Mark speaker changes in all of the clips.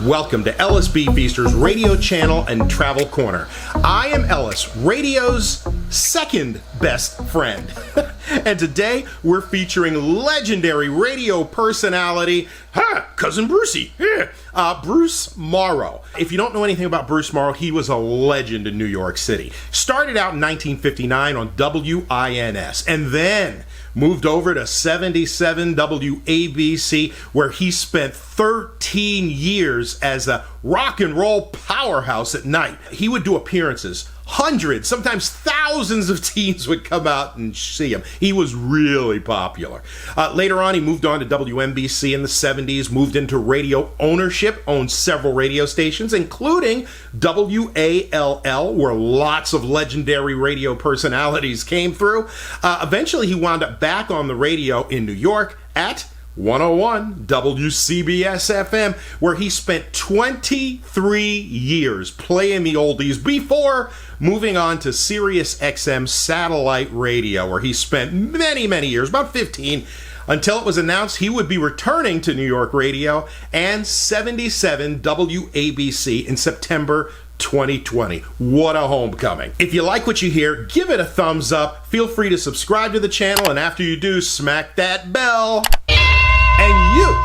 Speaker 1: Welcome to Ellis B. Feaster's Radio Channel and Travel Corner. I am Ellis, radio's second best friend. And today we're featuring legendary radio personality, Cousin Brucie, Bruce Morrow. If you don't know anything about Bruce Morrow, he was a legend in New York City. Started out in 1959 on WINS, and then moved over to 77 WABC, where he spent 13 years as a rock and roll powerhouse at night. He would do appearances. Hundreds, sometimes thousands of teens would come out and see him. He was really popular. Later on, he moved on to WNBC in the 70s, moved into radio ownership, owned several radio stations, including WALL, where lots of legendary radio personalities came through. Eventually, he wound up back on the radio in New York at 101 WCBS-FM, where he spent 23 years playing the oldies before moving on to SiriusXM satellite radio, where he spent many, many years, about 15, until it was announced he would be returning to New York radio and 77 WABC in September 2020. What a homecoming. If you like what you hear, give it a thumbs up. Feel free to subscribe to the channel, and after you do, smack that bell. And you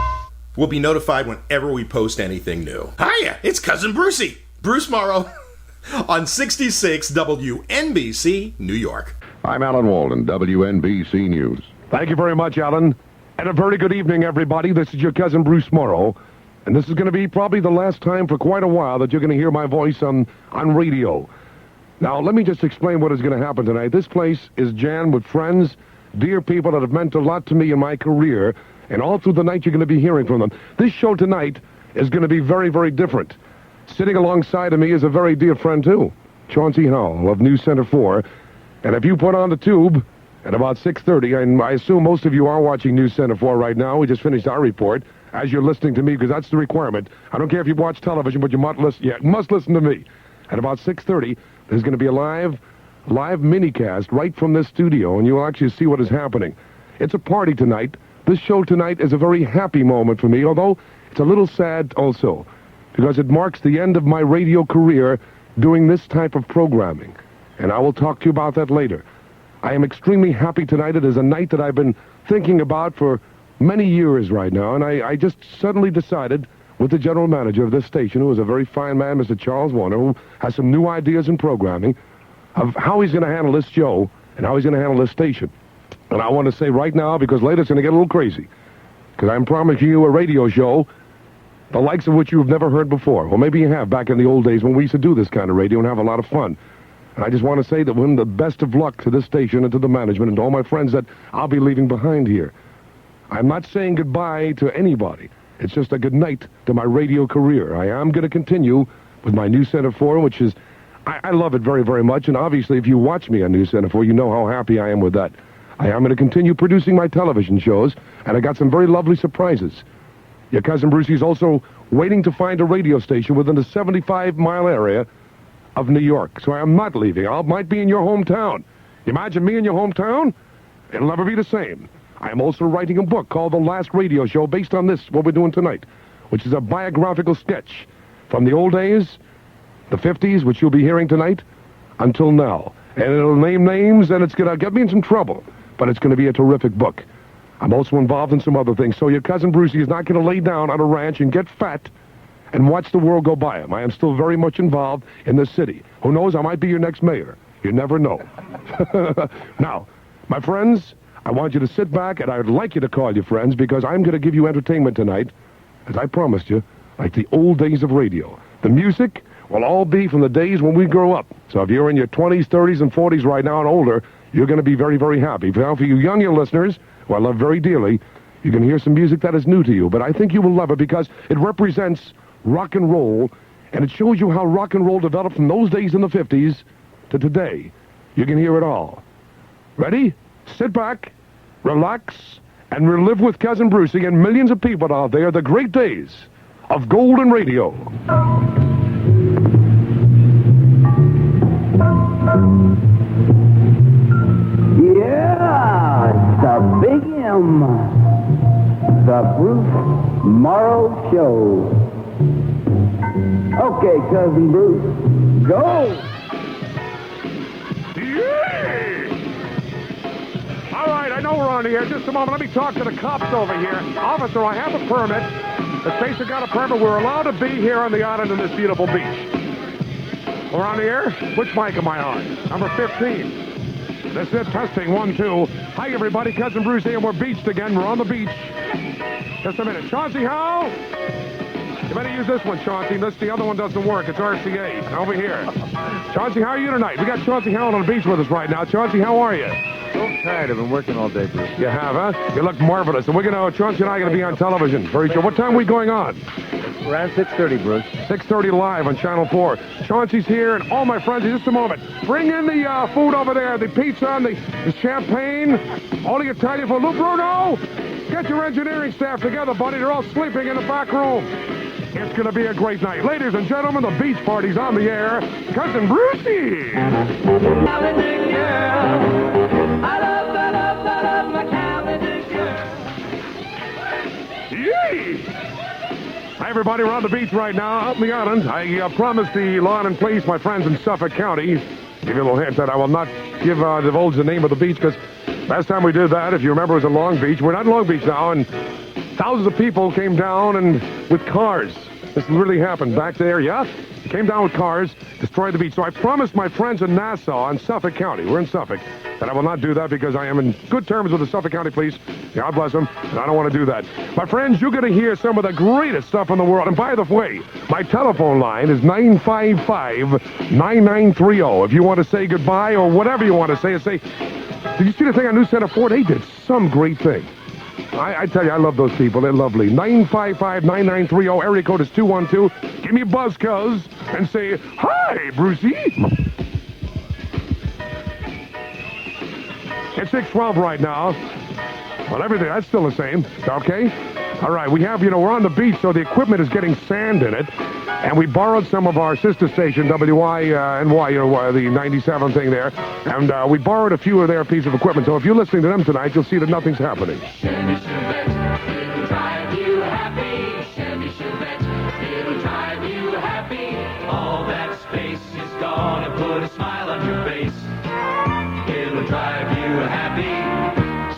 Speaker 1: will be notified whenever we post anything new. Hiya, it's Cousin Brucie, Bruce Morrow, on 66 WNBC New York.
Speaker 2: I'm Alan Walden, WNBC News.
Speaker 3: Thank you very much, Alan. And a very good evening, everybody. This is your Cousin Bruce Morrow. And this is going to be probably the last time for quite a while that you're going to hear my voice on radio. Now, let me just explain what is going to happen tonight. This place is jammed with friends, dear people that have meant a lot to me in my career. And all through the night, you're going to be hearing from them. This show tonight is going to be very, very different. Sitting alongside of me is a very dear friend, too, Chauncey Howell of News Center 4. And if you put on the tube at about 6:30, and I assume most of you are watching News Center 4 right now. We just finished our report as you're listening to me, because that's the requirement. I don't care if you watch television, but you must listen to me. At about 6:30, there's going to be a live minicast right from this studio, and you'll actually see what is happening. It's a party tonight. This show tonight is a very happy moment for me, although it's a little sad also, because it marks the end of my radio career doing this type of programming. And I will talk to you about that later. I am extremely happy tonight. It is a night that I've been thinking about for many years right now, and I just suddenly decided with the general manager of this station, who is a very fine man, Mr. Charles Warner, who has some new ideas in programming, of how he's going to handle this show and how he's going to handle this station. And I want to say right now, because later it's going to get a little crazy, because I'm promising you a radio show, the likes of which you have never heard before. Well, maybe you have back in the old days when we used to do this kind of radio and have a lot of fun. And I just want to say that the best of luck to this station and to the management and to all my friends that I'll be leaving behind here. I'm not saying goodbye to anybody. It's just a good night to my radio career. I am going to continue with my News Center 4, which is, I love it very, very much. And obviously, if you watch me on News Center 4, you know how happy I am with that. I am going to continue producing my television shows, and I got some very lovely surprises. Your Cousin Brucie is also waiting to find a radio station within the 75-mile area of New York. So I am not leaving. I might be in your hometown. Imagine me in your hometown? It'll never be the same. I am also writing a book called The Last Radio Show, based on this, what we're doing tonight, which is a biographical sketch from the old days, the 50s, which you'll be hearing tonight, until now. And it'll name names, and it's going to get me in some trouble. But it's going to be a terrific book. I'm also involved in some other things. So your Cousin Brucie is not going to lay down on a ranch and get fat and watch the world go by him. I am still very much involved in this city. Who knows, I might be your next mayor. You never know. Now, my friends, I want you to sit back, and I would like you to call your friends, because I'm going to give you entertainment tonight, as I promised you, like the old days of radio. The music will all be from the days when we grew up. So if you're in your 20s, 30s, and 40s right now and older, you're going to be very, very happy. Now, for you younger listeners, who I love very dearly, you can hear some music that is new to you. But I think you will love it because it represents rock and roll, and it shows you how rock and roll developed from those days in the 50s to today. You can hear it all. Ready? Sit back, relax, and relive with Cousin Brucie and millions of people out there the great days of golden radio.
Speaker 4: Yeah, the Big M, the Bruce Morrow Show. Okay, Cousin Bruce, go!
Speaker 3: Yay! All right, I know we're on the air. Just a moment. Let me talk to the cops over here. Officer, I have a permit. The state's got a permit. We're allowed to be here on the island in this beautiful beach. We're on the air? Which mic am I on? Number 15. That's it. Testing. 1, 2. Hi, everybody. Cousin Brucie, and we're beached again. We're on the beach. Just a minute. Chauncey Howell? You better use this one, Chauncey. The other one doesn't work. It's RCA. Over here. Chauncey, how are you tonight? We got Chauncey Howell on the beach with us right now. Chauncey, how are you?
Speaker 5: So tired. I've been working all day, Bruce.
Speaker 3: You have, huh? You look marvelous. And we're going to, Chauncey and I are going to be on television. Very sure. What time are we going on?
Speaker 5: Around 6:30, Bruce.
Speaker 3: 6:30 live on Channel 4. Chauncey's here, and all my friends, in just a moment. Bring in the food over there, the pizza and the champagne, all the Italian food. Lou Bruno, get your engineering staff together, buddy. They're all sleeping in the back room. It's going to be a great night. Ladies and gentlemen, the beach party's on the air. Cousin Brucie. Yay! Hi, everybody. We're on the beach right now, out in the island. I promised the law and police, my friends in Suffolk County, give you a little hint that I will not divulge the name of the beach, because last time we did that, if you remember, it was in Long Beach. We're not in Long Beach now, and thousands of people came down and with cars. This really happened back there, yeah? Came down with cars, destroyed the beach. So I promised my friends in Nassau in Suffolk County, we're in Suffolk, that I will not do that because I am in good terms with the Suffolk County Police. God bless them, and I don't want to do that. My friends, you're going to hear some of the greatest stuff in the world. And by the way, my telephone line is 955-9930. If you want to say goodbye or whatever you want to say, did you see the thing on News Center 4? They did some great thing. I tell you, I love those people. They're lovely. 955-9930. Area code is 212. Give me a buzz, cuz, and say, hi, Brucie. It's 6:12 right now. Well, everything, that's still the same. Okay? All right, we have, we're on the beach, so the equipment is getting sand in it. And we borrowed some of our sister station, WYNY, the 97 thing there. And we borrowed a few of their pieces of equipment. So if you're listening to them tonight, you'll see that nothing's happening.
Speaker 6: Chevy Chevette, it'll drive you happy. Chevy Chevette, it'll drive you happy. All that space is gonna put a smile on your face. It'll drive you happy.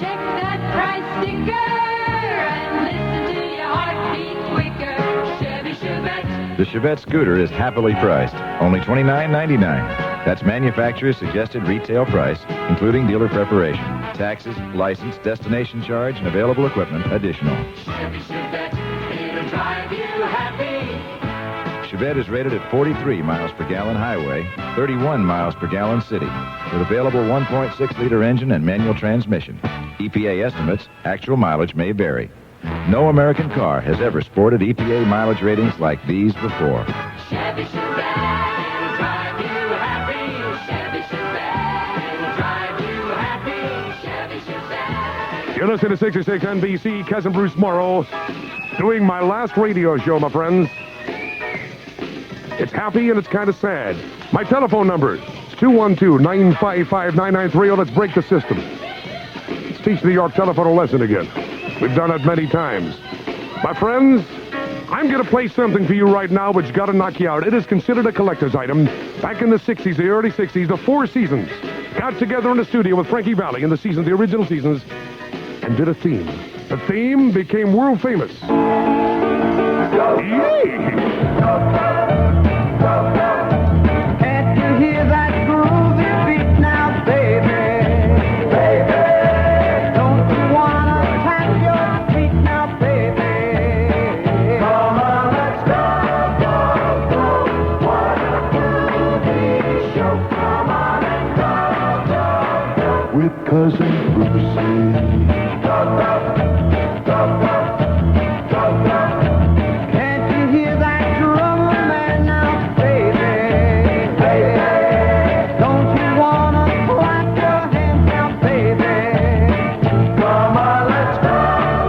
Speaker 7: Check that price sticker and listen to your heartbeat quicker. Chevy Chevette.
Speaker 8: The Chevette scooter is happily priced, only $29.99. That's manufacturer's suggested retail price, including dealer preparation, taxes, license, destination charge, and available equipment additional.
Speaker 6: Chevy Chevette, it'll drive you happy.
Speaker 8: Chevette is rated at 43 miles per gallon highway, 31 miles per gallon city, with available 1.6-liter engine and manual transmission. EPA estimates actual mileage may vary. No American car has ever sported EPA mileage ratings like these before.
Speaker 6: Chevy Chevette, it'll drive you happy. Chevy Chevette, it'll drive you happy. Chevy Chevette.
Speaker 3: You're listening to 66 NBC, Cousin Bruce Morrow, doing my last radio show, my friends. It's happy and it's kind of sad. My telephone number is 212-955-9930. Let's break the system. Let's teach the New York telephone a lesson again. We've done it many times. My friends, I'm going to play something for you right now which got to knock you out. It is considered a collector's item. Back in the 60s, the early 60s, the Four Seasons got together in the studio with Frankie Valli in the original seasons, and did a theme. The theme became world famous. Yay!
Speaker 4: Can't you hear that groovy beat now, baby? Baby, don't you wanna tap your feet now, baby? Come on, let's go, go, go. What a groovy show. Come on and go, go, go.
Speaker 9: With Cousin Brucie.
Speaker 4: Go, go, go, go, go, go. Can't you hear that drummer man now, baby? Baby, don't you wanna clap your hands now, baby? Come on, let's go,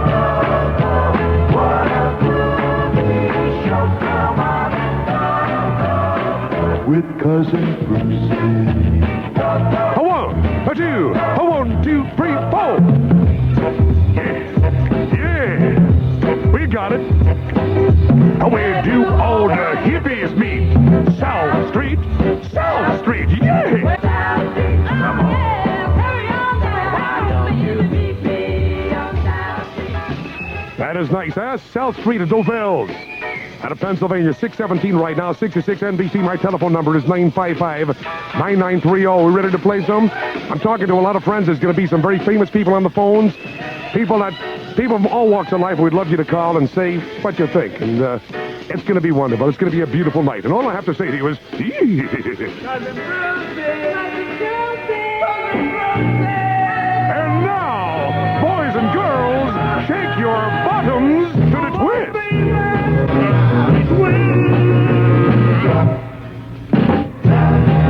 Speaker 4: go, go. What a groovy show. Come on and go, go, go.
Speaker 9: With Cousin Brucie.
Speaker 4: Go, go.
Speaker 3: A one, a two, a 1, 2, 3, 4. Yeah, we got it. Where do all the hippies meet? is nice, huh? South Street at Deauville's. Out of Pennsylvania, 617 right now, 66 NBC. My telephone number is 955-9930. We ready to play some? I'm talking to a lot of friends. There's going to be some very famous people on the phones. People from all walks of life. We'd love you to call and say what you think. And it's going to be wonderful. It's going to be a beautiful night. And all I have to say to you is... And now, boys and girls, shake your bottoms to the twist.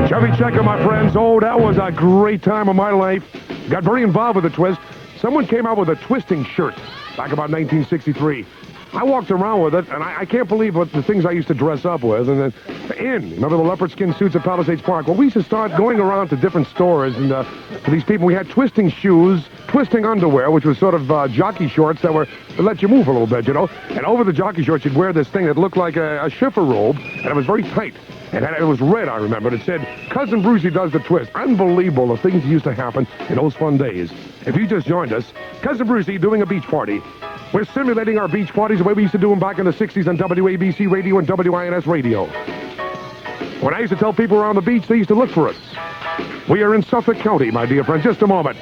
Speaker 3: Chevy Checker, my friends. Oh, that was a great time of my life. Got very involved with the twist. Someone came out with a twisting shirt back about 1963. I walked around with it, and I can't believe what the things I used to dress up with. And then, remember the leopard skin suits at Palisades Park? Well, we used to start going around to different stores, and for these people, we had twisting shoes, twisting underwear, which was sort of jockey shorts that let you move a little bit, you know. And over the jockey shorts, you'd wear this thing that looked like a Schiffer robe, and it was very tight. And it was red, I remember. It said, Cousin Brucie does the twist. Unbelievable, the things that used to happen in those fun days. If you just joined us, Cousin Brucie doing a beach party. We're simulating our beach parties the way we used to do them back in the 60s on WABC radio and WINS radio. When I used to tell people around the beach, they used to look for us. We are in Suffolk County, my dear friend. Just a moment.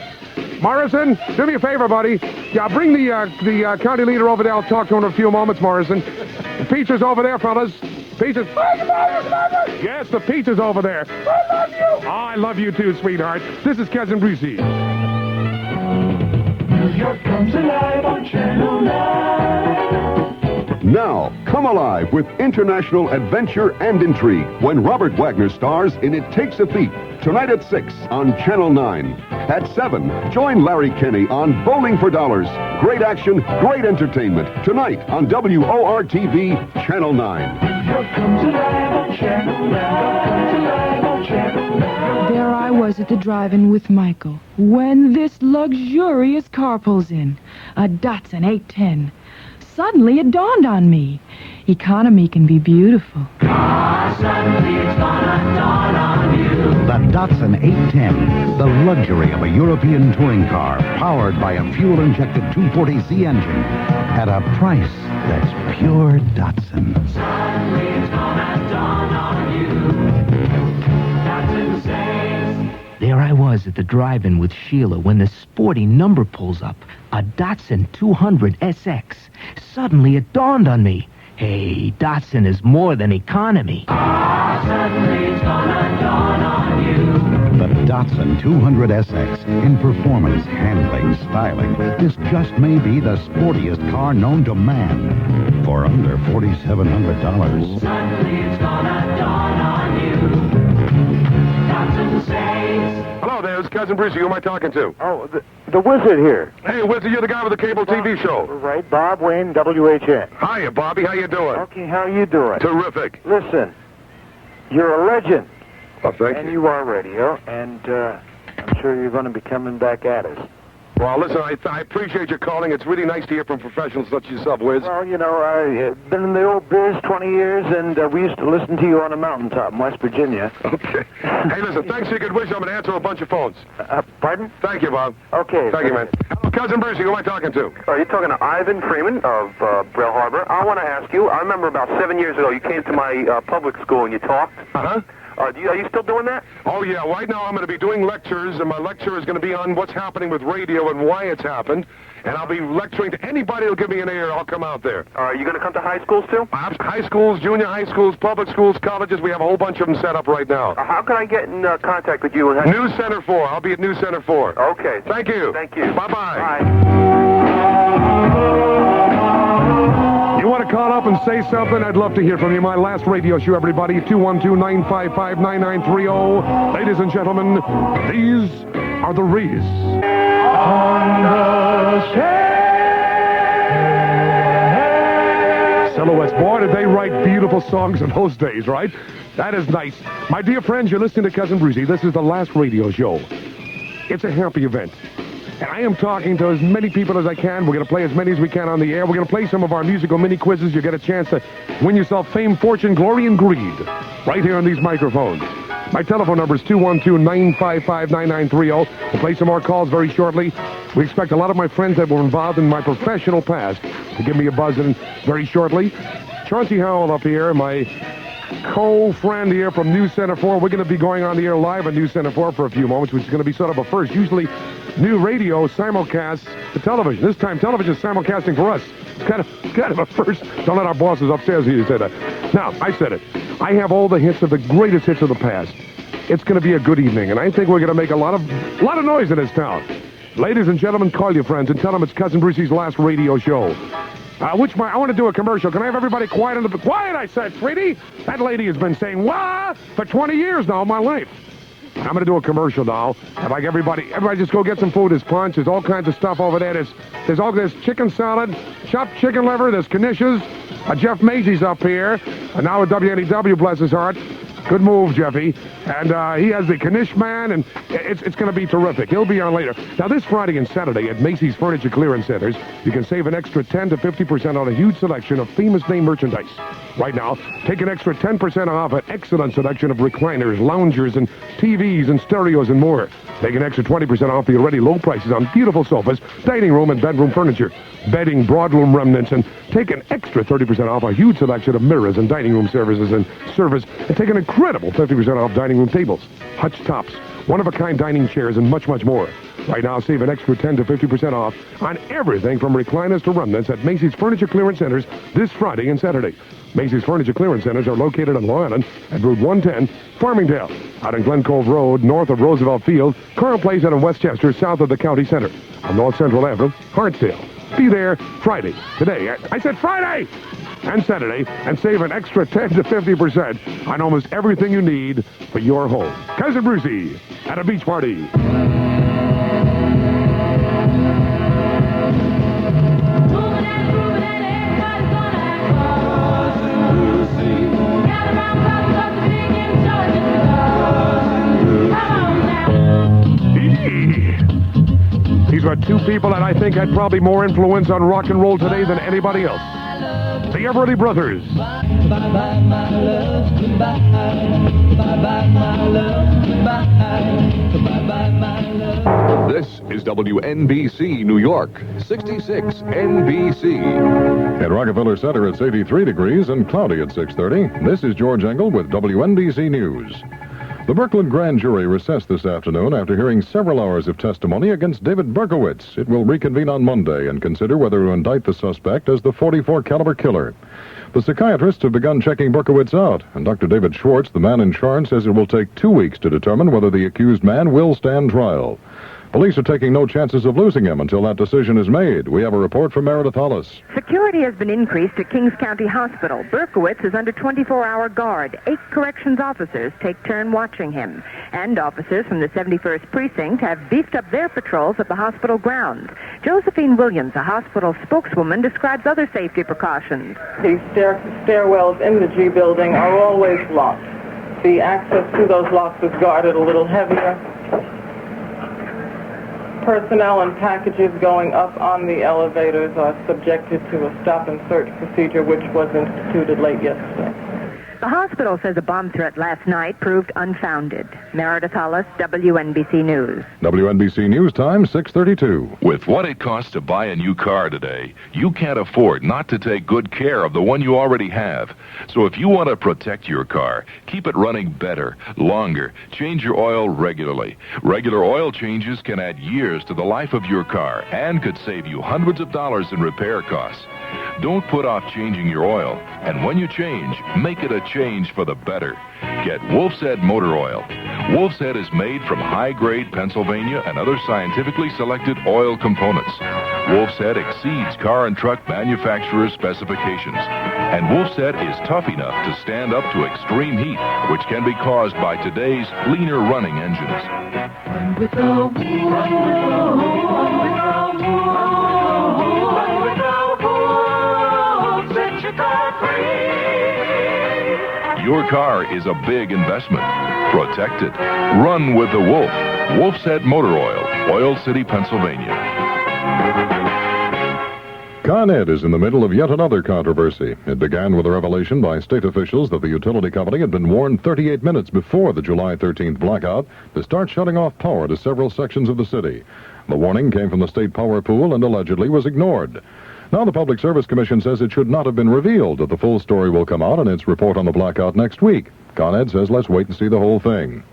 Speaker 3: Morrison, do me a favor, buddy. Yeah, bring the county leader over there. I'll talk to him in a few moments, Morrison. The Peaches over there, fellas. Peaches. Yes, the Peaches over there. I love you. Oh, I love you too, sweetheart. This is Cousin Brucie.
Speaker 9: New York comes alive on Channel 9.
Speaker 2: Now, come alive with international adventure and intrigue when Robert Wagner stars in It Takes a Thief, tonight at 6 on Channel 9. At 7, join Larry Kenney on Bowling for Dollars. Great action, great entertainment, tonight on WORTV, Channel 9.
Speaker 9: New York comes alive on Channel 9. Comes alive on Channel 9.
Speaker 10: There I was at the drive-in with Michael when this luxurious car pulls in, a Datsun 810. Suddenly it dawned on me, economy can be beautiful.
Speaker 6: Suddenly it's gonna dawn on you.
Speaker 11: The Datsun 810, the luxury of a European touring car powered by a fuel-injected 240Z engine at a price that's pure Datsun.
Speaker 6: Suddenly it's gonna dawn on you. Datsun says.
Speaker 12: There I was at the drive-in with Sheila when the sporty number pulls up, a Datsun 200 SX. Suddenly it dawned on me, hey, Datsun is more than economy.
Speaker 6: Suddenly it's gonna dawn on you.
Speaker 11: The Datsun 200 SX, in performance, handling, styling, this just may be the sportiest car known to man. For under $4,700.
Speaker 6: Suddenly it's gonna dawn on you. Datsun says.
Speaker 3: Hello there, it's Cousin Brucie. Who am I talking to?
Speaker 5: Oh, the wizard here.
Speaker 3: Hey, Wizard, you're the guy with the cable TV show.
Speaker 5: Right, Bob Wayne, WHN.
Speaker 3: Hiya, Bobby. How you doing?
Speaker 5: Okay, how are you doing?
Speaker 3: Terrific.
Speaker 5: Listen, you're a legend.
Speaker 3: Oh, thank
Speaker 5: And
Speaker 3: you.
Speaker 5: you are radio, and I'm sure you're going to be coming back at us.
Speaker 3: Well, listen, I appreciate your calling. It's really nice to hear from professionals such as yourself, Wiz.
Speaker 5: Well, you know, I've been in the old biz 20 years, and we used to listen to you on a mountaintop in West Virginia.
Speaker 3: Okay. Hey, listen, thanks for your good wish. I'm going to answer a bunch of phones.
Speaker 5: Pardon?
Speaker 3: Thank you, Bob.
Speaker 5: Okay.
Speaker 3: Thank you, man. Hello, Cousin Brucie. Who am I talking to?
Speaker 13: Are you talking to Ivan Freeman of Braille Harbor? I want to ask you, I remember about 7 years ago you came to my public school and you talked.
Speaker 3: Uh-huh.
Speaker 13: Are you still doing that?
Speaker 3: Oh, yeah. Right now I'm going to be doing lectures, and my lecture is going to be on what's happening with radio and why it's happened. And I'll be lecturing to anybody who'll give me an ear. I'll come out there.
Speaker 13: Are you going to come to high schools, too?
Speaker 3: High schools, junior high schools, public schools, colleges. We have a whole bunch of them set up right now.
Speaker 13: How can I get in contact with you?
Speaker 3: News Center 4. I'll be at News Center 4.
Speaker 13: Okay.
Speaker 3: Thank you.
Speaker 13: Thank you.
Speaker 3: Bye-bye.
Speaker 13: Bye.
Speaker 3: You want to call up and say something? I'd love to hear from you. My last radio show, everybody, 212-955-9930. Ladies and gentlemen, these are the Rees. Silhouettes. Boy, did they write beautiful songs in those days, right? That is nice. My dear friends, you're listening to Cousin Brucie. This is the last radio show. It's a happy event. And I am talking to as many people as I can. We're going to play as many as we can on the air. We're going to play some of our musical mini quizzes. You get a chance to win yourself fame, fortune, glory, and greed right here on these microphones. My telephone number is 212-955-9930. We'll play some more calls very shortly. We expect a lot of my friends that were involved in my professional past to give me a buzz in very shortly. Chauncey Howell up here, my co-friend here from News Center 4. We're going to be going on the air live on News Center 4 for a few moments, which is going to be sort of a first. Usually, new radio simulcasts to television. This time, television is simulcasting for us. It's kind of a first. Don't let our bosses upstairs hear you say that. Now, I said it. I have all the hits of the greatest hits of the past. It's going to be a good evening, and I think we're going to make a lot of noise in this town. Ladies and gentlemen, call your friends and tell them it's Cousin Brucie's last radio show. I want to do a commercial. Can I have everybody quiet on the... Quiet, I said, sweetie! That lady has been saying, "What?" for 20 years now of my life. I'm going to do a commercial now. I'd like everybody just go get some food. There's punch. There's all kinds of stuff over there. There's chicken salad, chopped chicken liver. There's knishes. Jeff Macy's up here. And now with WNEW, bless his heart. Good move, Jeffy. And he has the Knish Man, and it's going to be terrific. He'll be on later. Now, this Friday and Saturday at Macy's Furniture Clearance Centers, you can save an extra 10 to 50% on a huge selection of famous name merchandise. Right now, take an extra 10% off an excellent selection of recliners, loungers, and TVs and stereos and more. Take an extra 20% off the already low prices on beautiful sofas, dining room and bedroom furniture, bedding, broadroom remnants, and take an extra 30% off a huge selection of mirrors and dining room services and take an incredible 50% off dining room tables, hutch tops, one-of-a-kind dining chairs, and much, much more. Right now, save an extra 10 to 50% off on everything from recliners to remnants at Macy's Furniture Clearance Centers this Friday and Saturday. Macy's Furniture Clearance Centers are located on Long Island at Route 110, Farmingdale, out on Glen Cove Road, north of Roosevelt Field, Carl Place out in Westchester, south of the county center, on North Central Avenue, Hartsdale. Be there Friday, today. I said Friday! And Saturday, and save an extra 10 to 50% on almost everything you need for your home. Cousin Brucie at a beach party. These are two people that I think had probably more influence on rock and roll today than anybody else. The Everly Brothers.
Speaker 9: Bye-bye, my love, goodbye. Bye-bye, my love, goodbye. Bye-bye, my love.
Speaker 2: This is WNBC New York, 66 NBC.
Speaker 14: At Rockefeller Center, it's 83 degrees and cloudy at 6:30. This is George Engel with WNBC News. The Brooklyn grand jury recessed this afternoon after hearing several hours of testimony against David Berkowitz. It will reconvene on Monday and consider whether to indict the suspect as the .44 caliber killer. The psychiatrists have begun checking Berkowitz out, and Dr. David Schwartz, the man in charge, says it will take 2 weeks to determine whether the accused man will stand trial. Police are taking no chances of losing him until that decision is made. We have a report from Meredith Hollis.
Speaker 15: Security has been increased at Kings County Hospital. Berkowitz is under 24-hour guard. 8 corrections officers take turn watching him. And officers from the 71st Precinct have beefed up their patrols at the hospital grounds. Josephine Williams, a hospital spokeswoman, describes other safety precautions.
Speaker 16: The stairwells in the G building are always locked. The access to those locks is guarded a little heavier. Personnel and packages going up on the elevators are subjected to a stop and search procedure which was instituted late yesterday.
Speaker 15: The hospital says a bomb threat last night proved unfounded. Meredith Hollis, WNBC News.
Speaker 14: WNBC News Time, 6:32.
Speaker 17: With what it costs to buy a new car today, you can't afford not to take good care of the one you already have. So if you want to protect your car, keep it running better, longer, change your oil regularly. Regular oil changes can add years to the life of your car and could save you hundreds of dollars in repair costs. Don't put off changing your oil, and when you change, make it a change for the better. Get Wolf's Head Motor Oil. Wolf's Head is made from high-grade Pennsylvania and other scientifically selected oil components. Wolf's Head exceeds car and truck manufacturers' specifications. And Wolf's Head is tough enough to stand up to extreme heat, which can be caused by today's leaner running engines.
Speaker 9: With the Wolf, set your car free.
Speaker 17: Your car is a big investment. Protect it. Run with the Wolf. Wolf's Head Motor Oil, Oil City, Pennsylvania.
Speaker 14: Con Ed is in the middle of yet another controversy. It began with a revelation by state officials that the utility company had been warned 38 minutes before the July 13th blackout to start shutting off power to several sections of the city. The warning came from the state power pool and allegedly was ignored. Now the Public Service Commission says it should not have been revealed, that the full story will come out in its report on the blackout next week. Con Ed says let's wait and see the whole thing.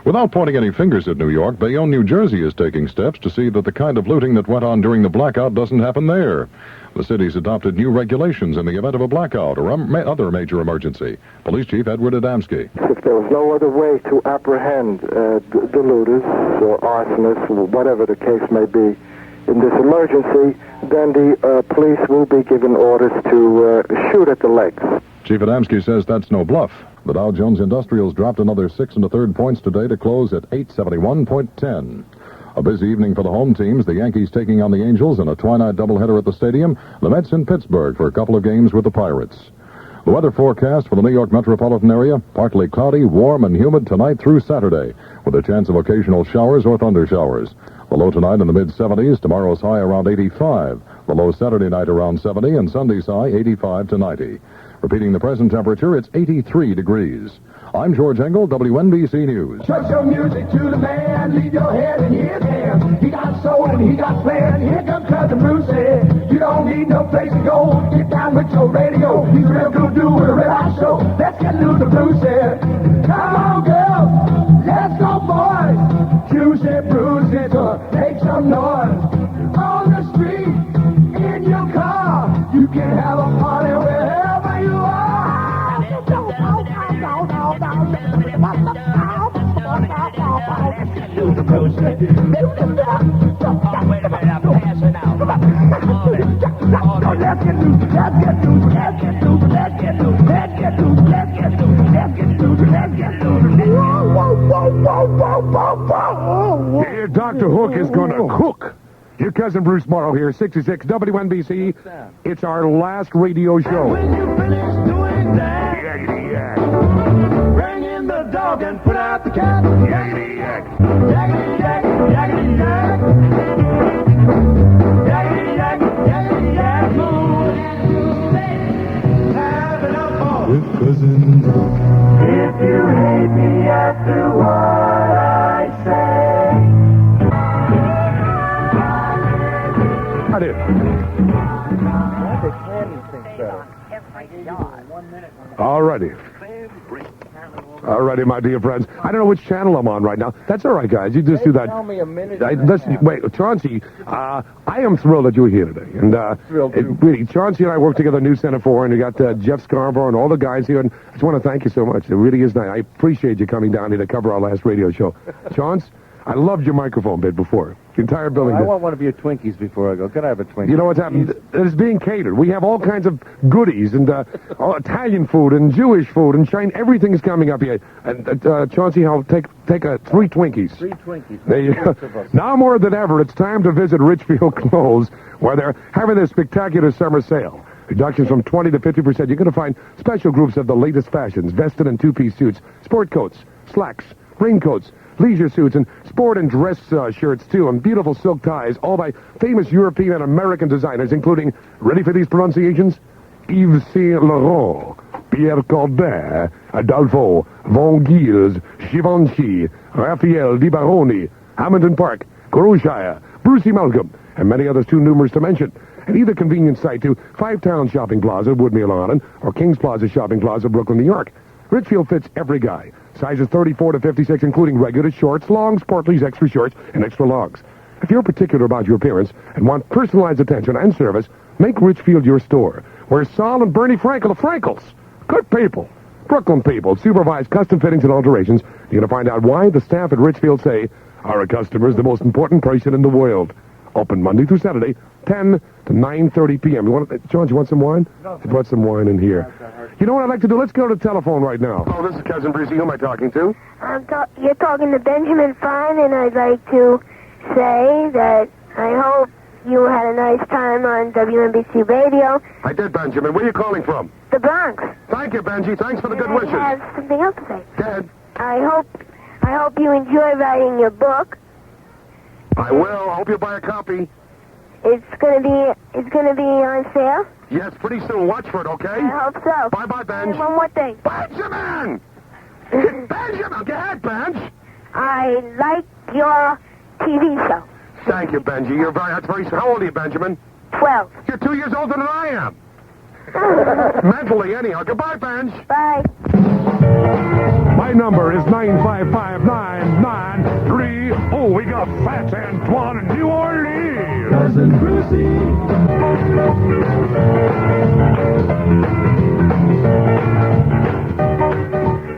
Speaker 14: Without pointing any fingers at New York, Bayonne, New Jersey is taking steps to see that the kind of looting that went on during the blackout doesn't happen there. The city's adopted new regulations in the event of a blackout or other major emergency. Police Chief Edward Adamski.
Speaker 18: If there was no other way to apprehend the looters or arsonists, or whatever the case may be, in this emergency, then the police will be given orders to shoot at the legs.
Speaker 14: Chief Adamski says that's no bluff. The Dow Jones Industrials dropped another 6 1/3 points today to close at 871.10. A busy evening for the home teams. The Yankees taking on the Angels in a twilight doubleheader at the stadium. The Mets in Pittsburgh for a couple of games with the Pirates. The weather forecast for the New York metropolitan area: partly cloudy, warm and humid tonight through Saturday, with a chance of occasional showers or thunder showers. The low tonight in the mid-70s. Tomorrow's high around 85. The low Saturday night around 70, and Sunday's high 85 to 90. Repeating the present temperature, it's 83 degrees. I'm George Engel, WNBC News.
Speaker 9: Show some music to the man, leave your head in his hands. He got soul and he got plan. Here comes Cousin Brucie. You don't need no place to go. Get down with your radio. He's a real good doer, a real hot show. Let's get loose to Brucie. Come on, girls. Let's go, boys. Juicy Brucie, so make some noise. On the street, in your car, you can have a party wherever you are.
Speaker 3: Yeah, Dr. Hook is gonna cook. Your cousin Bruce Morrow here, 66 WNBC. It's our last radio show.
Speaker 9: When you finish doing that, bring in the dog and put out the cat. Yakety yak, yakety yak, yakety yak. Yakety yak, yakety yak. Have it up for with Cousin Bruce. If you hate me after what I say,
Speaker 3: I did. Alrighty. Alrighty, my dear friends. I don't know which channel I'm on right now. That's all right, guys. You just do that.
Speaker 19: Tell me a minute.
Speaker 3: Wait, Chauncey, I am thrilled that you're here today. And really, Chauncey and I work together at News Center 4, and you got Jeff Scarborough and all the guys here. And I just want to thank you so much. It really is nice. I appreciate you coming down here to cover our last radio show. Chauncey, I loved your microphone bit before. The entire building.
Speaker 19: I want one of your Twinkies before I go. Can I have a Twinkie?
Speaker 3: You know what's happened? It's being catered. We have all kinds of goodies and Italian food and Jewish food and Chinese. Everything is coming up here. And Chauncey, I'll take 3 Twinkies.
Speaker 19: 3 Twinkies.
Speaker 3: There you go. Now more than ever, it's time to visit Richfield Clothes, where they're having their spectacular summer sale. Reductions from 20 to 50%. You're going to find special groups of the latest fashions: vested and two-piece suits, sport coats, slacks, raincoats, leisure suits, and sport and dress shirts, too, and beautiful silk ties, all by famous European and American designers, including, ready for these pronunciations? Yves Saint Laurent, Pierre Cardin, Adolfo, Von Gils, Givenchy, Raphael Di Baroni, Hamilton Park, Groshire, Brucey Malcolm, and many others too numerous to mention. At either convenient site to Five Towns Shopping Plaza, Woodmere Island, or Kings Plaza Shopping Plaza, Brooklyn, New York. Richfield fits every guy. Sizes 34 to 56, including regular shorts, longs, portlies, extra shorts, and extra longs. If you're particular about your appearance and want personalized attention and service, make Richfield your store, where Saul and Bernie Frankel are Frankels. Good people. Brooklyn people supervise custom fittings and alterations. You're going to find out why the staff at Richfield say, our customer is the most important person in the world. Open Monday through Saturday, 10 to 9:30 p.m. John, you want some wine? I brought some wine in here. You know what I'd like to do? Let's go to the telephone right now. Oh, this is Cousin Brucie. Who am I talking to?
Speaker 20: You're talking to Benjamin Fine, and I'd like to say that I hope you had a nice time on WNBC Radio.
Speaker 3: I did, Benjamin. Where are you calling from?
Speaker 20: The Bronx.
Speaker 3: Thank you, Benji. Thanks for the good wishes.
Speaker 20: I have something else to say.
Speaker 3: Go ahead.
Speaker 20: I hope you enjoy writing your book.
Speaker 3: I will. I hope you buy a copy.
Speaker 20: it's gonna be on sale?
Speaker 3: Yes, pretty soon. Watch for it, okay?
Speaker 20: I hope so.
Speaker 3: Bye-bye, Benj.
Speaker 20: One more thing.
Speaker 3: Benjamin! Benjamin, go ahead, Benj.
Speaker 20: I like your TV show.
Speaker 3: Thank you, Benji. That's very... How old are you, Benjamin?
Speaker 20: 12.
Speaker 3: You're 2 years older than I am. Mentally, anyhow. Goodbye, Benj.
Speaker 20: Bye.
Speaker 3: My number is 955-993. Oh, we got Fat Antoine in New Orleans.
Speaker 6: Cousin Brucie.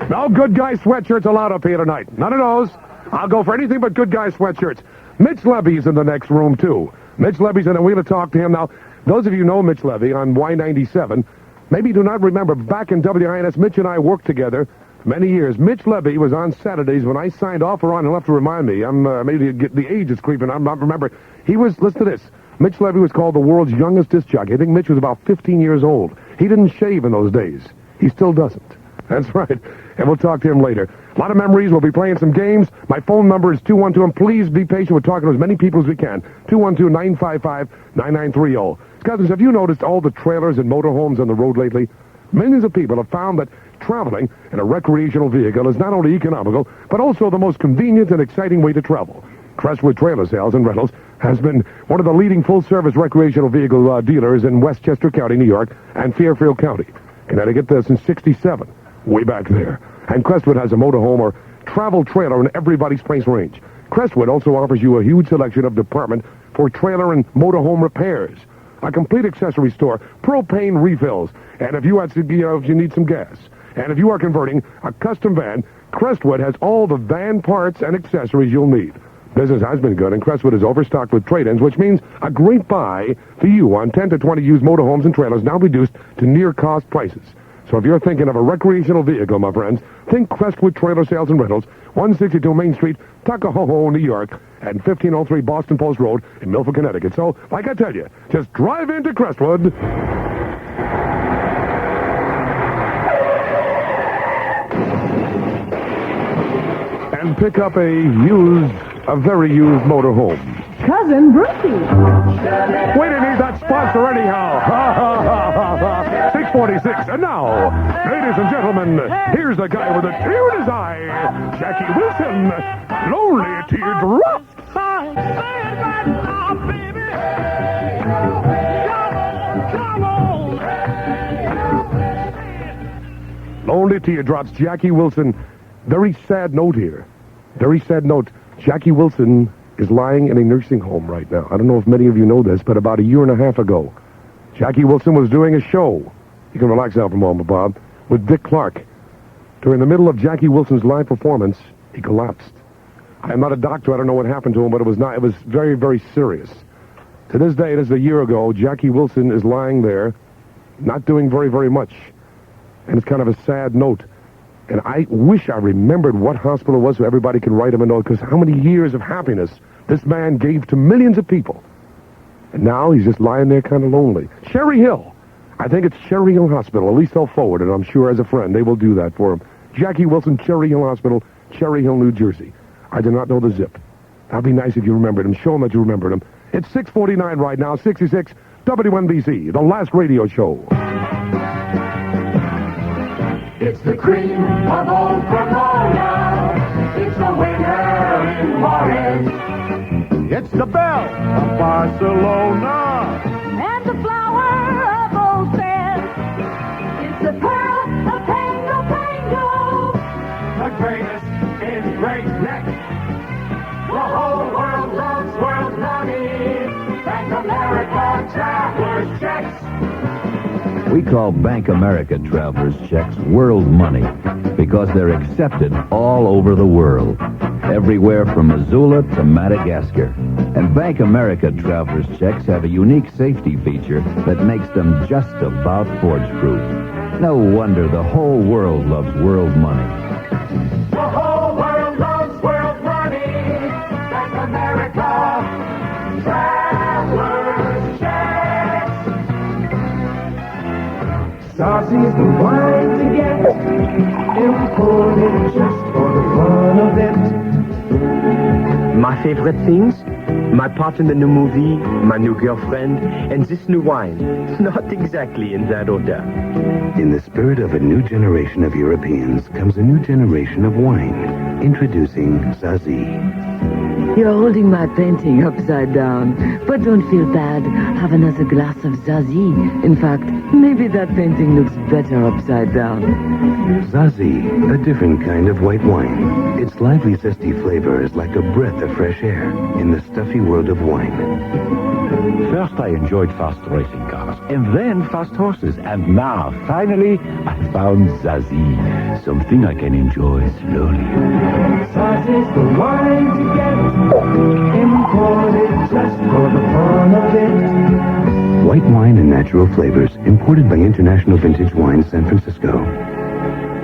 Speaker 3: No good guy sweatshirts allowed up here tonight. None of those. I'll go for anything but good guy sweatshirts. Mitch Levy's in the next room, too. Mitch Levy's in, and we're going to talk to him now. Those of you who know Mitch Levy on Y97 maybe do not remember back in WINS, Mitch and I worked together many years. Mitch Levy was on Saturdays when I signed off or on. He'll have to remind me. Maybe the age is creeping. I'm not remember. He was, listen to this. Mitch Levy was called the world's youngest disc jockey. I think Mitch was about 15 years old. He didn't shave in those days. He still doesn't. That's right. And we'll talk to him later. A lot of memories. We'll be playing some games. My phone number is 212, and please be patient. We're talking to as many people as we can. 212-955-9930. Cousins, have you noticed all the trailers and motorhomes on the road lately? Millions of people have found that traveling in a recreational vehicle is not only economical, but also the most convenient and exciting way to travel. Crestwood Trailer Sales and Rentals has been one of the leading full-service recreational vehicle dealers in Westchester County, New York, and Fairfield County, Connecticut, since '67. Way back there. And Crestwood has a motorhome or travel trailer in everybody's price range. Crestwood also offers you a huge selection of department for trailer and motorhome repairs, a complete accessory store, propane refills, and if you need some gas. And if you are converting a custom van, Crestwood has all the van parts and accessories you'll need. Business has been good, and Crestwood is overstocked with trade-ins, which means a great buy for you on 10 to 20 used motorhomes and trailers, now reduced to near-cost prices. So if you're thinking of a recreational vehicle, my friends, think Crestwood Trailer Sales and Rentals, 162 Main Street, Tuckahoe, New York, and 1503 Boston Post Road in Milford, Connecticut. So, like I tell you, just drive into Crestwood. And pick up a very used motorhome.
Speaker 10: Cousin Brucie.
Speaker 3: We didn't need that sponsor anyhow. 646. And now, ladies and gentlemen, here's the guy with a tear in his eye, Jackie Wilson. Lonely Teardrop. Lonely Teardrops, Jackie Wilson. Very sad note here. Very sad note. Jackie Wilson is lying in a nursing home right now. I don't know if many of you know this, but about a year and a half ago, Jackie Wilson was doing a show. You can relax out for a moment, Bob, with Dick Clark. During the middle of Jackie Wilson's live performance, he collapsed. I am not a doctor. I don't know what happened to him, but it was very, very serious. To this day, it is a year ago, Jackie Wilson is lying there, not doing very, very much. And it's kind of a sad note. And I wish I remembered what hospital it was so everybody can write him a note, because how many years of happiness this man gave to millions of people. And now he's just lying there kind of lonely. Cherry Hill. I think it's Cherry Hill Hospital. At least they'll forward it. I'm sure as a friend they will do that for him. Jackie Wilson, Cherry Hill Hospital, Cherry Hill, New Jersey. I do not know the zip. That'd be nice if you remembered him. Show him that you remembered him. It's 6:49 right now, 66 WNBC, the last radio show.
Speaker 6: It's the cream of old Cremona. It's the winter in Juarez.
Speaker 9: It's the belle of Barcelona.
Speaker 7: And the flower of old San. It's the pearl of Pango Pango.
Speaker 6: The greatest in Great Neck. The whole world loves world money. Bank America Traveler's Checks.
Speaker 8: We call Bank America Travelers Checks world money because they're accepted all over the world, everywhere from Missoula to Madagascar. And Bank America Travelers Checks have a unique safety feature that makes them just about forge-proof. No wonder the whole world loves world money.
Speaker 6: The whole world loves world money. Bank America Traveler's Checks.
Speaker 9: Saucy's the wine to get, imported just for the fun of it.
Speaker 12: My favorite things?
Speaker 21: My part in the new movie, my new girlfriend, and this new wine. Not exactly in that order.
Speaker 11: In the spirit of a new generation of Europeans comes a new generation of wine. Introducing Zazie.
Speaker 22: You're holding my painting upside down. But don't feel bad. Have another glass of Zazie. In fact, maybe that painting looks better upside down.
Speaker 11: Zazie, a different kind of white wine. Its lively, zesty flavor is like a breath of fresh air in the stuffy world of wine.
Speaker 23: First, I enjoyed fast racing cars, and then fast horses, and now, finally, I found Zazie, something I can enjoy slowly.
Speaker 9: Zazie's the wine to get, imported just for the fun of it.
Speaker 11: White wine and natural flavors, imported by International Vintage Wine, San Francisco.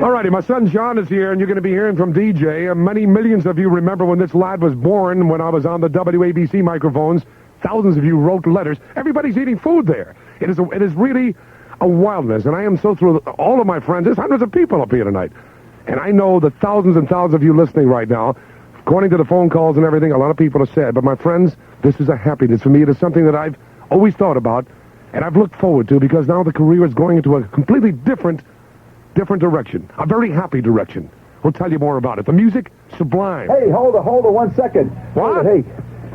Speaker 3: All righty, my son John is here, and you're going to be hearing from DJ. Many millions of you remember when this lad was born, when I was on the WABC microphones. Thousands of you wrote letters. Everybody's eating food there. It is really a wildness, and I am so thrilled. All of my friends, there's hundreds of people up here tonight. And I know that thousands and thousands of you listening right now, according to the phone calls and everything, a lot of people have said, but my friends, this is a happiness for me. It is something that I've always thought about, and I've looked forward to, because now the career is going into a completely different direction. A very happy direction. We'll tell you more about it. The music, sublime.
Speaker 24: Hey, hold on 1 second.
Speaker 3: What?
Speaker 24: Hey,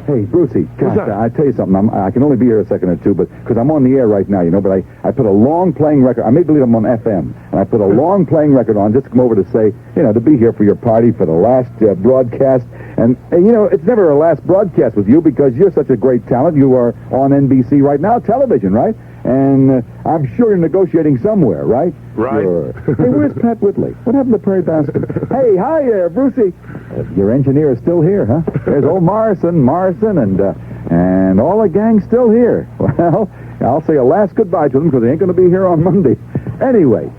Speaker 24: Brucie,
Speaker 3: What's
Speaker 24: gosh,
Speaker 3: that?
Speaker 24: I tell you something. I can only be here a second or two, but because I'm on the air right now, you know. But I put a long playing record. I may believe I'm on FM, and I put a long playing record on just to come over to say, to be here for your party for the last broadcast. And it's never a last broadcast with you because you're such a great talent. You are on NBC right now, television, right? And I'm sure you're negotiating somewhere, right?
Speaker 3: Right.
Speaker 24: Sure. Hey, where's Pat Whitley? What happened to Prairie Bastard? Hey, hi there, Brucie. Your engineer is still here, huh? There's old Morrison, and all the gang's still here. Well, I'll say a last goodbye to them because they ain't going to be here on Monday. Anyway,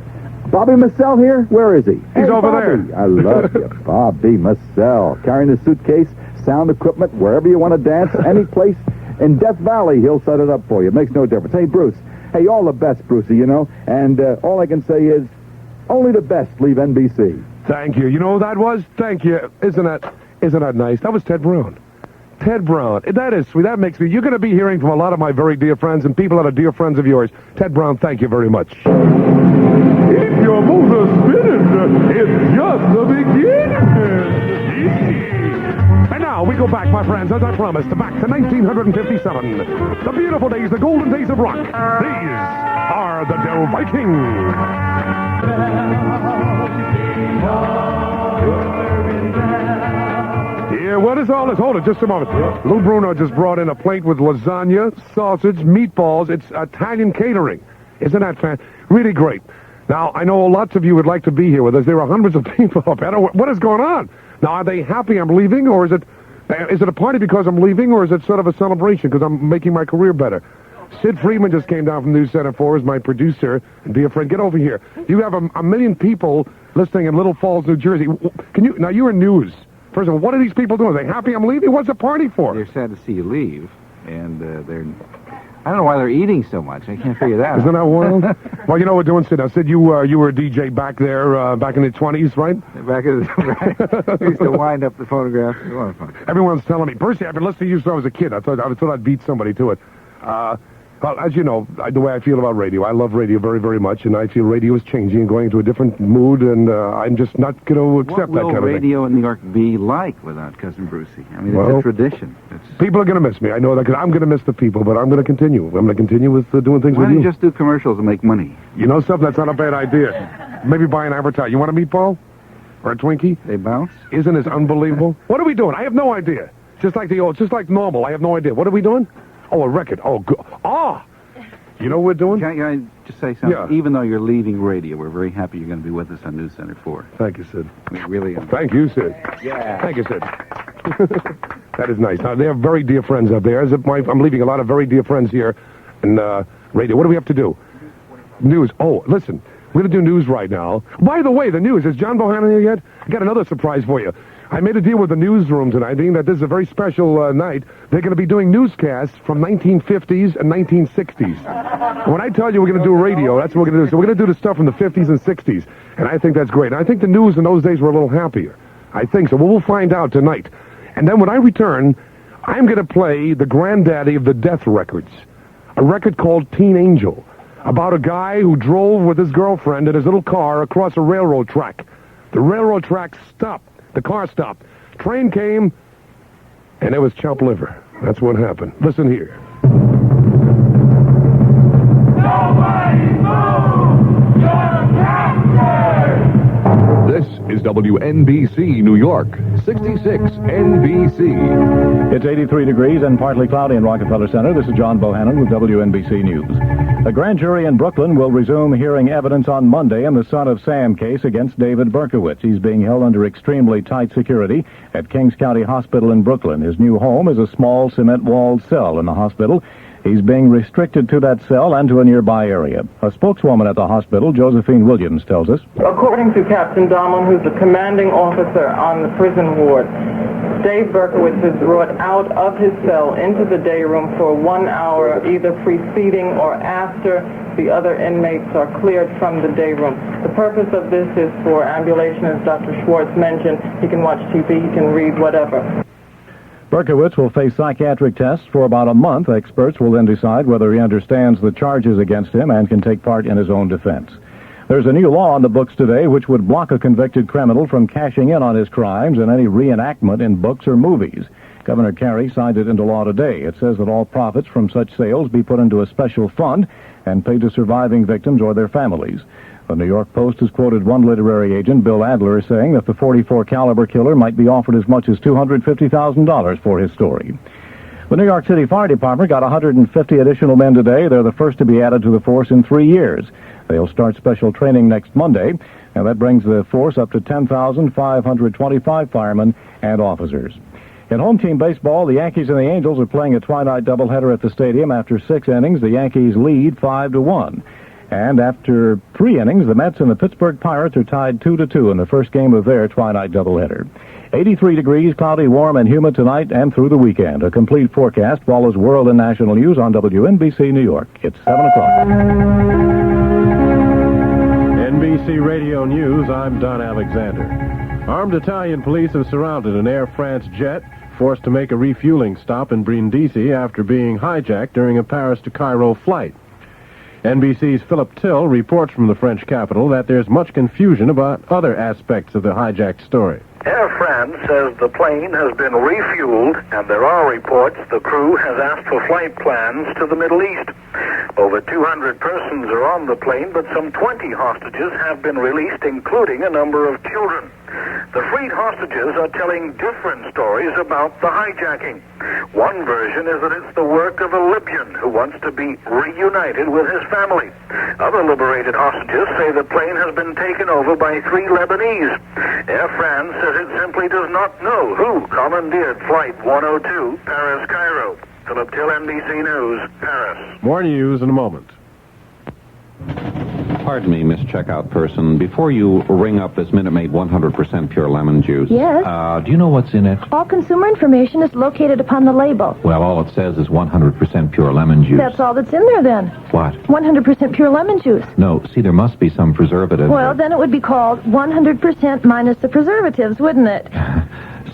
Speaker 24: Bobby Massell here? Where is he?
Speaker 3: He's over
Speaker 24: Bobby.
Speaker 3: there.
Speaker 24: I love you, Bobby Massell. Carrying his suitcase, sound equipment, wherever you want to dance, any place. In Death Valley, he'll set it up for you. It makes no difference. Hey, Bruce. Hey, all the best, Brucie, And all I can say is, only the best leave NBC.
Speaker 3: Thank you. You know who that was? Thank you. Isn't that nice? That was Ted Brown. Ted Brown. That is sweet. That makes me... You're going to be hearing from a lot of my very dear friends and people that are dear friends of yours. Ted Brown, thank you very much.
Speaker 9: If your motor's spinning, it's just the beginning.
Speaker 3: And now we go back, my friends, as I promised, back to 1957. The beautiful days, the golden days of rock. These are the Del Vikings. Yeah, what is all this? Hold it, just a moment. Lou Bruno just brought in a plate with lasagna, sausage, meatballs. It's Italian catering. Isn't that fantastic? Really great. Now, I know lots of you would like to be here with us. There are hundreds of people up there. What is going on? Now, are they happy I'm leaving, or is it a party because I'm leaving, or is it sort of a celebration because I'm making my career better? Sid Friedman just came down from News Center 4 as my producer and dear friend. Get over here. You have a million people listening in Little Falls, New Jersey. Now, you're in news. First of all, what are these people doing? Are they happy I'm leaving? What's the party for?
Speaker 25: They're sad to see you leave, and I don't know why they're eating so much. I can't figure that out.
Speaker 3: Isn't that wild? Well, you know what we're doing, Sid. Now, Sid, you were a DJ back there, back in the 20s, right?
Speaker 25: Back in the... Right. We used to wind up the photographs. It was a lot of fun.
Speaker 3: Everyone's telling me. Personally, I've been listening to you since I was a kid. I thought I'd beat somebody to it. Well, as you know, the way I feel about radio, I love radio very, very much, and I feel radio is changing and going into a different mood, and I'm just not going to accept that kind of thing.
Speaker 25: What will radio in New York be like without Cousin Brucie? I mean, it's a tradition.
Speaker 3: People are going to miss me. I know that because I'm going to miss the people, but I'm going to continue. I'm going to continue with doing things
Speaker 25: Why
Speaker 3: with
Speaker 25: don't
Speaker 3: you.
Speaker 25: you just do commercials and make money?
Speaker 3: You know something? That's not a bad idea. Maybe buy an advertise. You want a meatball? Or a Twinkie?
Speaker 25: They bounce?
Speaker 3: Isn't this unbelievable? What are we doing? I have no idea. Just like normal. I have no idea. What are we doing? Oh, a record. Oh, good. Ah! You know what we're doing?
Speaker 25: Can I just say something?
Speaker 3: Yeah.
Speaker 25: Even though you're leaving radio, we're very happy you're going to be with us on News Center 4.
Speaker 3: Thank you, Sid.
Speaker 25: We really are.
Speaker 3: Thank you, Sid.
Speaker 25: Yeah.
Speaker 3: Thank you, Sid. That is nice. Now, they are very dear friends up there. I'm leaving a lot of very dear friends here in radio. What do we have to do? News. Oh, listen. We're going to do news right now. By the way, the news. Is John Bohannon here yet? I got another surprise for you. I made a deal with the newsroom tonight, being that this is a very special night. They're going to be doing newscasts from 1950s and 1960s. When I tell you we're going to do radio, that's what we're going to do. So we're going to do the stuff from the 50s and 60s. And I think that's great. And I think the news in those days were a little happier. I think so. Well, we'll find out tonight. And then when I return, I'm going to play the granddaddy of the death records, a record called Teen Angel, about a guy who drove with his girlfriend in his little car across a railroad track. The railroad track stopped. The car stopped. Train came, and it was chopped liver. That's what happened. Listen here.
Speaker 6: Nobody move! You're a captain!
Speaker 1: This is WNBC New York, 66 NBC.
Speaker 2: It's 83 degrees and partly cloudy in Rockefeller Center. This is John Bohannon with WNBC News. A grand jury in Brooklyn will resume hearing evidence on Monday in the Son of Sam case against David Berkowitz. He's being held under extremely tight security at Kings County Hospital in Brooklyn. His new home is a small cement-walled cell in the hospital. He's being restricted to that cell and to a nearby area. A spokeswoman at the hospital, Josephine Williams, tells us.
Speaker 16: According to Captain Donlin, who's the commanding officer on the prison ward, Dave Berkowitz is brought out of his cell into the day room for 1 hour, either preceding or after the other inmates are cleared from the day room. The purpose of this is for ambulation, as Dr. Schwartz mentioned. He can watch TV, he can read, whatever.
Speaker 2: Berkowitz will face psychiatric tests for about a month. Experts will then decide whether he understands the charges against him and can take part in his own defense. There's a new law on the books today which would block a convicted criminal from cashing in on his crimes in any reenactment in books or movies. Governor Carey signed it into law today. It says that all profits from such sales be put into a special fund and paid to surviving victims or their families. The New York Post has quoted one literary agent, Bill Adler, saying that the .44 caliber killer might be offered as much as $250,000 for his story. The New York City Fire Department got 150 additional men today. They're the first to be added to the force in 3 years. They'll start special training next Monday, and that brings the force up to 10,525 firemen and officers. In home team baseball, the Yankees and the Angels are playing a twilight doubleheader at the stadium. After 6 innings, the Yankees lead 5-1. And after 3 innings, the Mets and the Pittsburgh Pirates are tied 2-2 in the first game of their twilight doubleheader. 83 degrees, cloudy, warm, and humid tonight and through the weekend. A complete forecast follows world and national news on WNBC New York. It's 7 o'clock.
Speaker 4: NBC Radio News, I'm Don Alexander. Armed Italian police have surrounded an Air France jet forced to make a refueling stop in Brindisi after being hijacked during a Paris to Cairo flight. NBC's Philip Till reports from the French capital that there's much confusion about other aspects of the hijacked story.
Speaker 5: Air France says the plane has been refueled, and there are reports the crew has asked for flight plans to the Middle East. Over 200 persons are on the plane, but some 20 hostages have been released, including a number of children. The freed hostages are telling different stories about the hijacking. One version is that it's the work of a Libyan who wants to be reunited with his family. Other liberated hostages say the plane has been taken over by 3 Lebanese. Air France says it simply does not know who commandeered Flight 102, Paris-Cairo. Philip Till, NBC News, Paris.
Speaker 4: More news in a moment.
Speaker 13: Pardon me, Miss Checkout Person. Before you ring up this Minute Maid 100% pure lemon juice...
Speaker 26: Yes?
Speaker 13: Do you know what's in it?
Speaker 26: All consumer information is located upon the label.
Speaker 13: Well, all it says is 100% pure lemon juice.
Speaker 26: That's all that's in there, then.
Speaker 13: What?
Speaker 26: 100% pure lemon juice.
Speaker 13: No, see, there must be some preservative.
Speaker 26: Well, then it would be called 100% minus the preservatives, wouldn't it?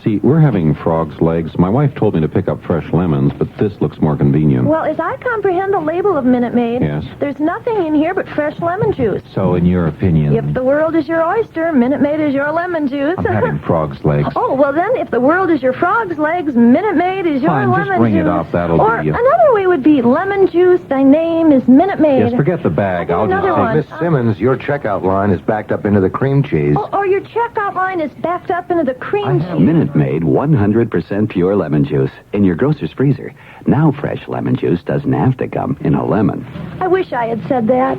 Speaker 13: See, we're having frog's legs. My wife told me to pick up fresh lemons, but this looks more convenient.
Speaker 26: Well, as I comprehend the label of Minute Maid,
Speaker 13: Yes.
Speaker 26: there's nothing in here but fresh lemon juice.
Speaker 13: So, in your opinion...
Speaker 26: If the world is your oyster, Minute Maid is your lemon juice.
Speaker 13: I'm having frog's legs.
Speaker 26: Oh, well then, if the world is your frog's legs, Minute Maid is your
Speaker 13: Fine,
Speaker 26: lemon
Speaker 13: just bring
Speaker 26: juice.
Speaker 13: it up. That'll
Speaker 26: or
Speaker 13: do you.
Speaker 26: another way would be lemon juice, thy name is Minute Maid.
Speaker 13: Yes, forget the bag. I'll just
Speaker 26: another
Speaker 13: say...
Speaker 26: one.
Speaker 13: Miss
Speaker 8: Simmons, your checkout line is backed up into the cream cheese.
Speaker 26: Or your checkout line is backed up into the cream cheese.
Speaker 27: Minute Maid 100% pure lemon juice in your grocer's freezer. Now fresh lemon juice doesn't have to come in a lemon.
Speaker 26: I wish I had said that.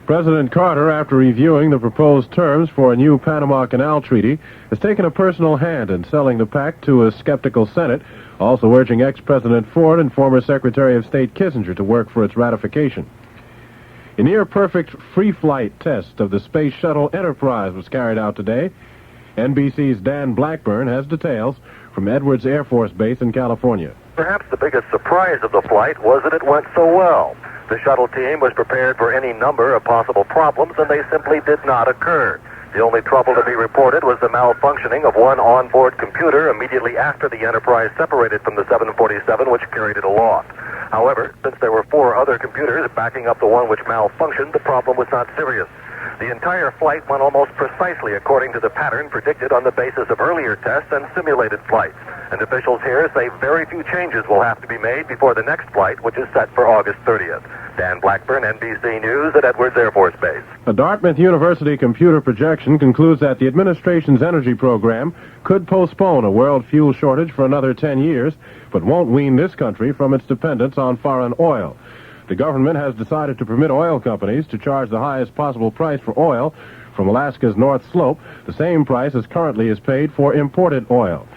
Speaker 4: President Carter, after reviewing the proposed terms for a new Panama Canal Treaty, has taken a personal hand in selling the pact to a skeptical Senate, also urging ex-President Ford and former Secretary of State Kissinger to work for its ratification. A near-perfect free-flight test of the Space Shuttle Enterprise was carried out today. NBC's Dan Blackburn has details from Edwards Air Force Base in California.
Speaker 28: Perhaps the biggest surprise of the flight was that it went so well. The shuttle team was prepared for any number of possible problems, and they simply did not occur. The only trouble to be reported was the malfunctioning of one onboard computer immediately after the Enterprise separated from the 747, which carried it aloft. However, since there were 4 other computers backing up the one which malfunctioned, the problem was not serious. The entire flight went almost precisely according to the pattern predicted on the basis of earlier tests and simulated flights. And officials here say very few changes will have to be made before the next flight, which is set for August 30th. Dan Blackburn, NBC News at Edwards Air Force Base.
Speaker 4: A Dartmouth University computer projection concludes that the administration's energy program could postpone a world fuel shortage for another 10 years, but won't wean this country from its dependence on foreign oil. The government has decided to permit oil companies to charge the highest possible price for oil from Alaska's North Slope, the same price as currently is paid for imported oil.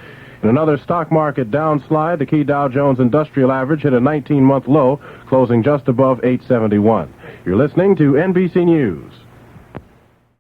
Speaker 4: In another stock market downslide, the key Dow Jones Industrial Average hit a 19-month low, closing just above 871. You're listening to NBC News.